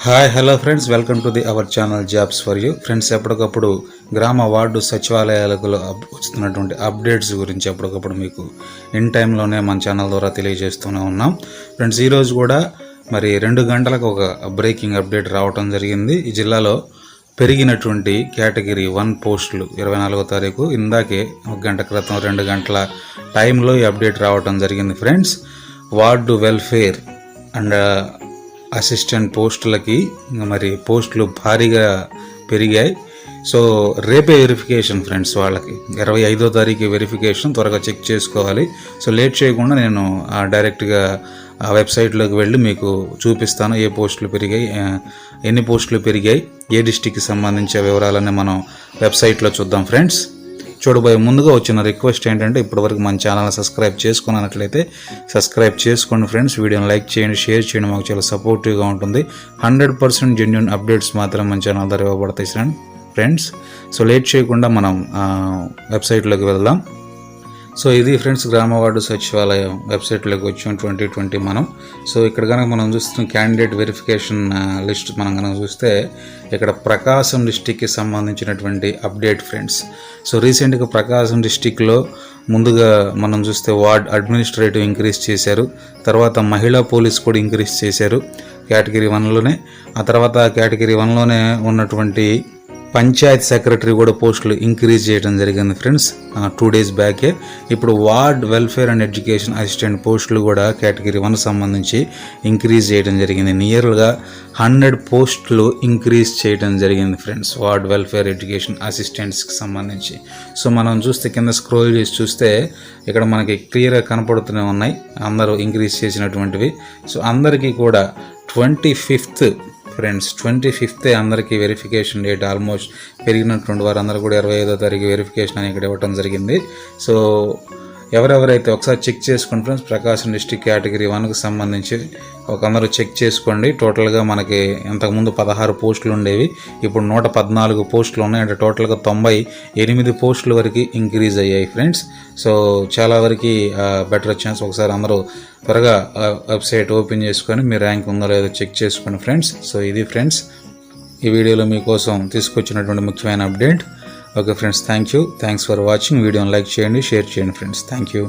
Hi hello friends, welcome to our channel jobs for you. Friends, ఎప్పటికప్పుడు గ్రామ ward సచివాలయాలకు వస్తున్నటువంటి updates గురించి ఎప్పటికప్పుడు మీకు ఇన్ టైంలోనే మన ఛానల్ ద్వారా తెలియజేస్తూనే ఉన్నాం. ఫ్రెండ్స్, ఈరోజు కూడా మరి 2 గంటలకు ఒక బ్రేకింగ్ అప్డేట్ రావటం జరిగింది. ఈ జిల్లాలో పెరిగినటువంటి కేటగిరీ 1 పోస్టులు 24వ తారీఖు ఇందాకే 1 గంట క్రితం 2 గంటల టైంలో ఈ అప్డేట్ రావటం జరిగింది. Friends, ward welfare and assistant పోస్టులకి మరి పోస్టులు భారీగా పెరిగాయి. సో రేపే వెరిఫికేషన్ ఫ్రెండ్స్, వాళ్ళకి 25వ తారీఖు వెరిఫికేషన్. త్వరగా చెక్ చేసుకోవాలి. సో లేట్ చేయకుండా నేను డైరెక్ట్గా ఆ వెబ్సైట్లోకి వెళ్ళి మీకు చూపిస్తాను ఏ పోస్టులు పెరిగాయి, ఎన్ని పోస్టులు పెరిగాయి, ఏ డిస్టిక్కి సంబంధించిన వివరాలన్నీ మనం వెబ్సైట్లో చూద్దాం. ఫ్రెండ్స్, చూడబోయే ముందుగా వచ్చిన రిక్వెస్ట్ ఏంటంటే, ఇప్పటివరకు మన ఛానల్ సబ్స్క్రైబ్ చేసుకున్నట్లయితే సబ్స్క్రైబ్ చేసుకోండి. ఫ్రెండ్స్, వీడియోని లైక్ చేయండి, షేర్ చేయండి, మాకు చాలా సపోర్టివ్గా ఉంటుంది. 100% జెన్యూన్ అప్డేట్స్ మాత్రం మన ఛానల్ ద్వారా ఇవ్వబడతాయి ఫ్రెండ్స్. సో లేట్ చేయకుండా మనం వెబ్సైట్లోకి వెళ్దాం. సో ఇది ఫ్రెండ్స్, గ్రామ వార్డు సచివాలయం వెబ్సైట్లోకి వచ్చాం 2020 మనం. సో ఇక్కడ కనుక మనం చూస్తున్న క్యాండిడేట్ వెరిఫికేషన్ లిస్ట్ మనం కనుక చూస్తే ఇక్కడ ప్రకాశం డిస్టిక్కి సంబంధించినటువంటి అప్డేట్ ఫ్రెండ్స్. సో రీసెంట్గా ప్రకాశం డిస్టిక్లో ముందుగా మనం చూస్తే వార్డ్ అడ్మినిస్ట్రేటివ్ ఇంక్రీజ్ చేశారు. తర్వాత మహిళా పోలీస్ కూడా ఇంక్రీజ్ చేశారు కేటగిరీ 1లోనే. ఆ తర్వాత కేటగిరీ 1లోనే ఉన్నటువంటి పంచాయత్ సెక్రటరీ కూడా పోస్టులు ఇంక్రీజ్ చేయడం జరిగింది ఫ్రెండ్స్ 2 days బ్యాకే. ఇప్పుడు ward welfare and education assistant పోస్టులు కూడా కేటగిరీ 1 సంబంధించి ఇంక్రీజ్ చేయడం జరిగింది. నియర్గా 100 పోస్టులు ఇంక్రీజ్ చేయడం జరిగింది ఫ్రెండ్స్, వార్డ్ వెల్ఫేర్ ఎడ్యుకేషన్ అసిస్టెంట్స్కి సంబంధించి. సో మనం చూస్తే కింద స్క్రోల్ చేసి చూస్తే ఇక్కడ మనకి క్లియర్గా కనపడుతూనే ఉన్నాయి అందరూ ఇంక్రీజ్ చేసినటువంటివి. సో అందరికీ కూడా 25th ఫ్రెండ్స్, 25th అందరికీ వెరిఫికేషన్ డేట్. ఆల్మోస్ట్ పెరిగినటువంటి వారందరూ కూడా 25వ తారీఖు వెరిఫికేషన్ అని ఇక్కడ ఇవ్వడం జరిగింది. సో ఎవరెవరైతే ఒకసారి చెక్ చేసుకోండి ఫ్రెండ్స్, ప్రకాశం డిస్టిక్ కేటగిరీ 1కి సంబంధించి అందరూ చెక్ చేసుకోండి. టోటల్గా మనకి ఇంతకుముందు 16 పోస్టులు ఉండేవి, ఇప్పుడు 114 పోస్టులు ఉన్నాయి. అంటే టోటల్గా 98 పోస్టుల వరకు ఇంక్రీజ్ అయ్యాయి ఫ్రెండ్స్. సో చాలా వరకు బెటర్ ఛాన్స్. ఒకసారి అందరూ త్వరగా వెబ్సైట్ ఓపెన్ చేసుకొని మీ ర్యాంక్ ఉందో లేదో చెక్ చేసుకోండి ఫ్రెండ్స్. సో ఇది ఫ్రెండ్స్, ఈ వీడియోలో మీకోసం తీసుకొచ్చినటువంటి ముఖ్యమైన update. Okay friends, thanks for watching. వీడియోని లైక్ చేయండి, షేర్ చేయండి ఫ్రెండ్స్. Thank you.